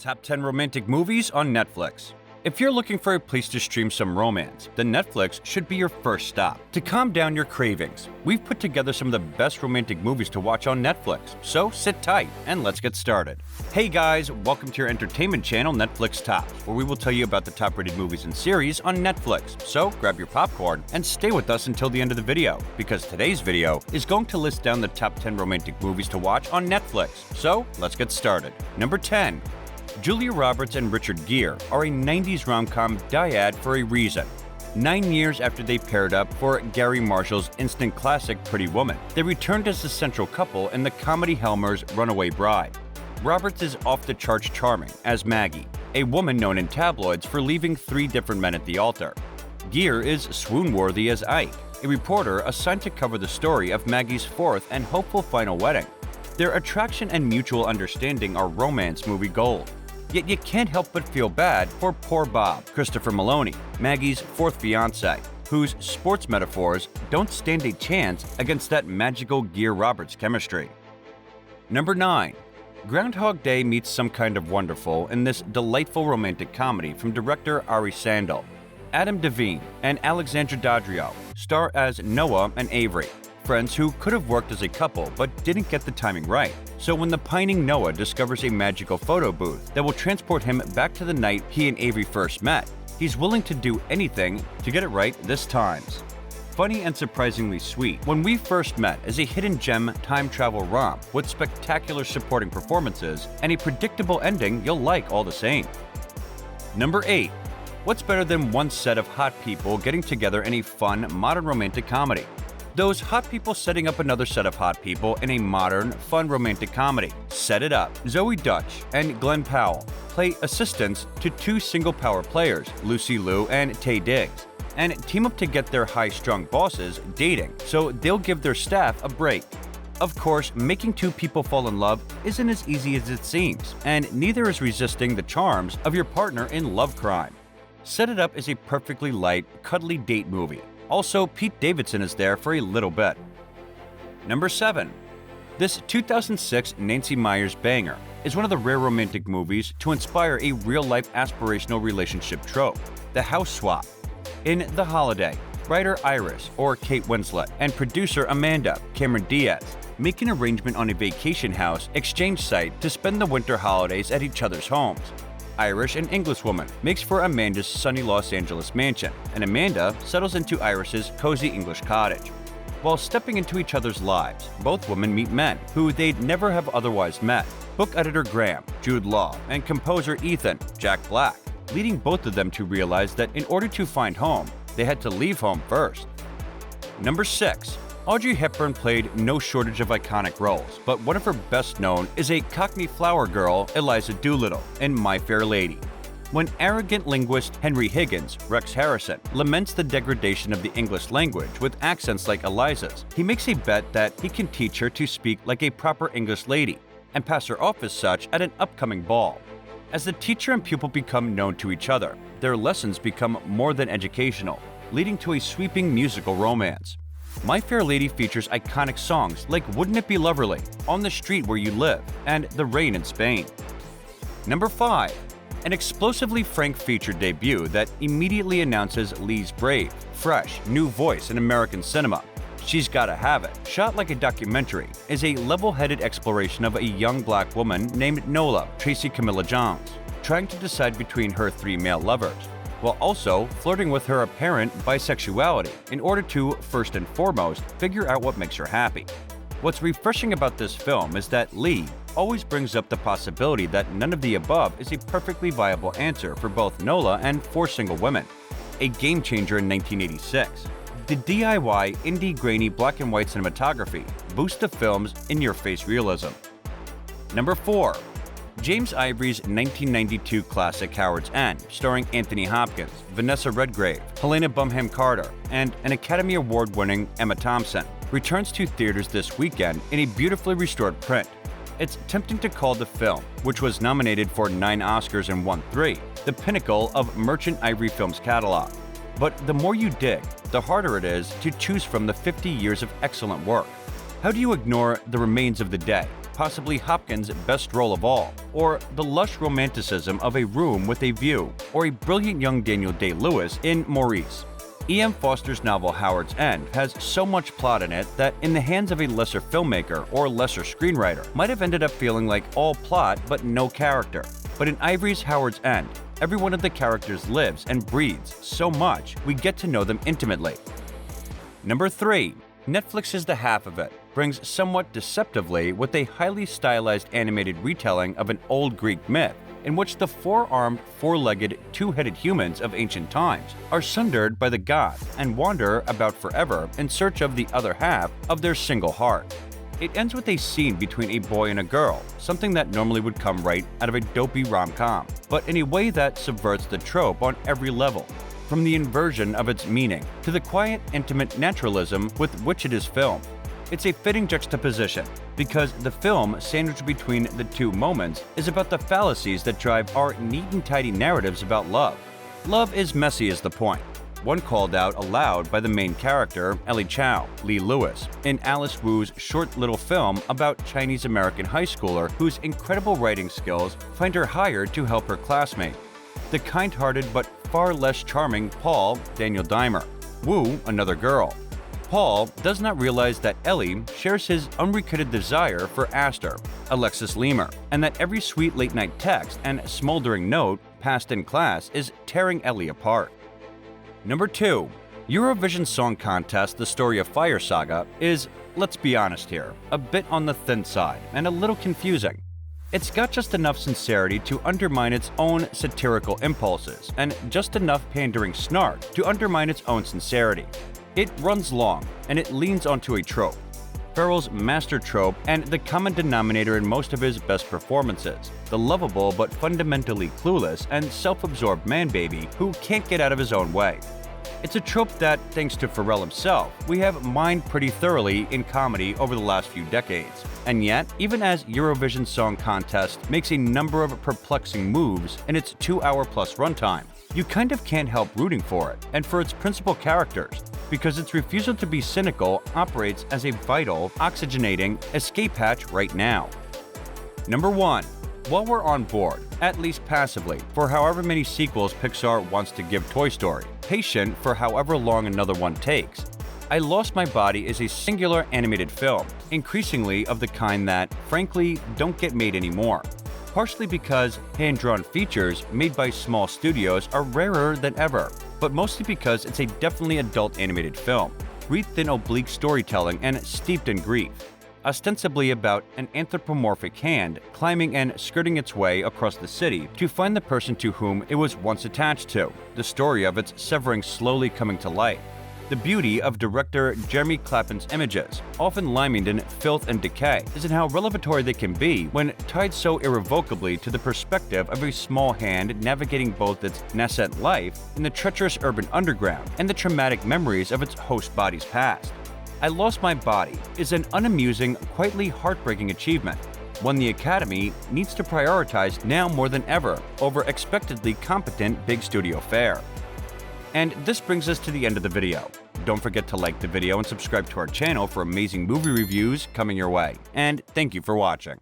Top 10 Romantic Movies on Netflix. If you're looking for a place to stream some romance, then Netflix should be your first stop. To calm down your cravings, we've put together some of the best romantic movies to watch on Netflix, so sit tight and let's get started. Hey guys, welcome to your entertainment channel Netflix Tops, where we will tell you about the top-rated movies and series on Netflix. So grab your popcorn and stay with us until the end of the video, because today's video is going to list down the top 10 romantic movies to watch on Netflix. So let's get started. Number 10. Julia Roberts and Richard Gere are a 90s rom-com dyad for a reason. 9 years after they paired up for Garry Marshall's instant classic Pretty Woman, they returned as the central couple in the comedy Helmer's Runaway Bride. Roberts is off-the-charts charming as Maggie, a woman known in tabloids for leaving 3 different men at the altar. Gere is swoon-worthy as Ike, a reporter assigned to cover the story of Maggie's 4th and hopeful final wedding. Their attraction and mutual understanding are romance movie gold. Yet you can't help but feel bad for poor Bob, Christopher Maloney, Maggie's 4th fiancé, whose sports metaphors don't stand a chance against that magical Gere-Roberts chemistry. Number 9. Groundhog Day meets Some Kind of Wonderful in this delightful romantic comedy from director Ari Sandel. DeVine and Alexandra Daddario star as Noah and Avery, friends who could have worked as a couple but didn't get the timing right. So when the pining Noah discovers a magical photo booth that will transport him back to the night he and Avery first met, he's willing to do anything to get it right this time. Funny and surprisingly sweet, When We First Met is a hidden gem time travel romp with spectacular supporting performances and a predictable ending you'll like all the same. Number 8. What's better than one set of hot people getting together in a fun, modern romantic comedy? Those hot people setting up another set of hot people in a modern, fun romantic comedy. Set it up. Zoey, Deutch and Glen Powell play assistants to 2 single power players, Liu and Taye Diggs, and team up to get their high-strung bosses dating, so they'll give their staff a break. Of course, making 2 people fall in love isn't as easy as it seems, and neither is resisting the charms of your partner in love crime. Set It Up is a perfectly light, cuddly date movie. Also, Pete Davidson is there for a little bit. Number 7. This 2006 Nancy Meyers banger is one of the rare romantic movies to inspire a real-life aspirational relationship trope, the house swap. In The Holiday, writer Iris, or Kate Winslet, and producer Amanda, Cameron Diaz, make an arrangement on a vacation house exchange site to spend the winter holidays at each other's homes. Irish and Englishwoman makes for Amanda's sunny Los Angeles mansion, and Amanda settles into Iris's cozy English cottage. While stepping into each other's lives, both women meet men who they'd never have otherwise met. Book editor Graham, Jude Law, and composer Ethan, Jack Black, leading both of them to realize that in order to find home, they had to leave home first. Number 6. Audrey Hepburn played no shortage of iconic roles, but one of her best known is a Cockney flower girl, Eliza Doolittle, in My Fair Lady. When arrogant linguist Henry Higgins, Rex Harrison, laments the degradation of the English language with accents like Eliza's, he makes a bet that he can teach her to speak like a proper English lady and pass her off as such at an upcoming ball. As the teacher and pupil become known to each other, their lessons become more than educational, leading to a sweeping musical romance. My Fair Lady features iconic songs like Wouldn't It Be Loverly, On the Street Where You Live, and The Rain in Spain. Number 5. An explosively frank feature debut that immediately announces Lee's brave, fresh, new voice in American cinema. She's Gotta Have It, shot like a documentary, is a level-headed exploration of a young black woman named Nola Tracy Camilla Jones, trying to decide between her 3 male lovers, while also flirting with her apparent bisexuality in order to, first and foremost, figure out what makes her happy. What's refreshing about this film is that Lee always brings up the possibility that none of the above is a perfectly viable answer for both Nola and 4 single women. A game changer in 1986. The DIY, indie grainy black and white cinematography boosts the film's in-your-face realism. Number 4. James Ivory's 1992 classic Howard's End, starring Anthony Hopkins, Vanessa Redgrave, Helena Bonham Carter, and an Academy Award-winning Emma Thompson, returns to theaters this weekend in a beautifully restored print. It's tempting to call the film, which was nominated for 9 Oscars and won 3, the pinnacle of Merchant Ivory Films' catalog. But the more you dig, the harder it is to choose from the 50 years of excellent work. How do you ignore The Remains of the Day, possibly Hopkins' best role of all, or the lush romanticism of A Room with a View, or a brilliant young Daniel Day-Lewis in Maurice. E.M. Foster's novel Howard's End has so much plot in it that in the hands of a lesser filmmaker or lesser screenwriter might have ended up feeling like all plot but no character. But in Ivory's Howard's End, every one of the characters lives and breathes so much we get to know them intimately. Number 3. Netflix is the half of it, brings somewhat deceptively with a highly stylized animated retelling of an old Greek myth in which the four-armed, four-legged, two-headed humans of ancient times are sundered by the gods and wander about forever in search of the other half of their single heart. It ends with a scene between a boy and a girl, something that normally would come right out of a dopey rom-com, but in a way that subverts the trope on every level, from the inversion of its meaning to the quiet, intimate naturalism with which it is filmed. It's a fitting juxtaposition, because the film sandwiched between the two moments is about the fallacies that drive our neat and tidy narratives about love. Love is messy is the point. One called out aloud by the main character, Ellie Chow, Lee Lewis, in Alice Wu's short little film about Chinese-American high schooler whose incredible writing skills find her hired to help her classmate, the kind-hearted but far less charming Paul, Daniel Dimer. Wu, another girl. Paul does not realize that Ellie shares his unrequited desire for Astor, Alexis Lemur, and that every sweet late-night text and smoldering note passed in class is tearing Ellie apart. Number 2. Eurovision Song Contest The Story of Fire Saga is, let's be honest here, a bit on the thin side and a little confusing. It's got just enough sincerity to undermine its own satirical impulses, and just enough pandering snark to undermine its own sincerity. It runs long, and it leans onto a trope. Ferrell's master trope and the common denominator in most of his best performances, the lovable but fundamentally clueless and self-absorbed man-baby who can't get out of his own way. It's a trope that, thanks to Ferrell himself, we have mined pretty thoroughly in comedy over the last few decades. And yet, even as Eurovision Song Contest makes a number of perplexing moves in its 2-hour-plus runtime, you kind of can't help rooting for it, and for its principal characters, because its refusal to be cynical operates as a vital, oxygenating escape hatch right now. Number 1. While we're on board, at least passively, for however many sequels Pixar wants to give Toy Story, patient for however long another one takes, I Lost My Body is a singular animated film, increasingly of the kind that, frankly, don't get made anymore. Partially because hand-drawn features made by small studios are rarer than ever, but mostly because it's a definitely adult animated film, wreathed in oblique storytelling and steeped in grief, ostensibly about an anthropomorphic hand climbing and skirting its way across the city to find the person to whom it was once attached to, the story of its severing slowly coming to light. The beauty of director Jeremy Clapton's images, often limined in filth and decay, is in how revelatory they can be when tied so irrevocably to the perspective of a small hand navigating both its nascent life in the treacherous urban underground and the traumatic memories of its host body's past. I Lost My Body is an unamusing, quietly heartbreaking achievement, one the Academy needs to prioritize now more than ever over expectedly competent big studio fare. And this brings us to the end of the video. Don't forget to like the video and subscribe to our channel for amazing movie reviews coming your way. And thank you for watching.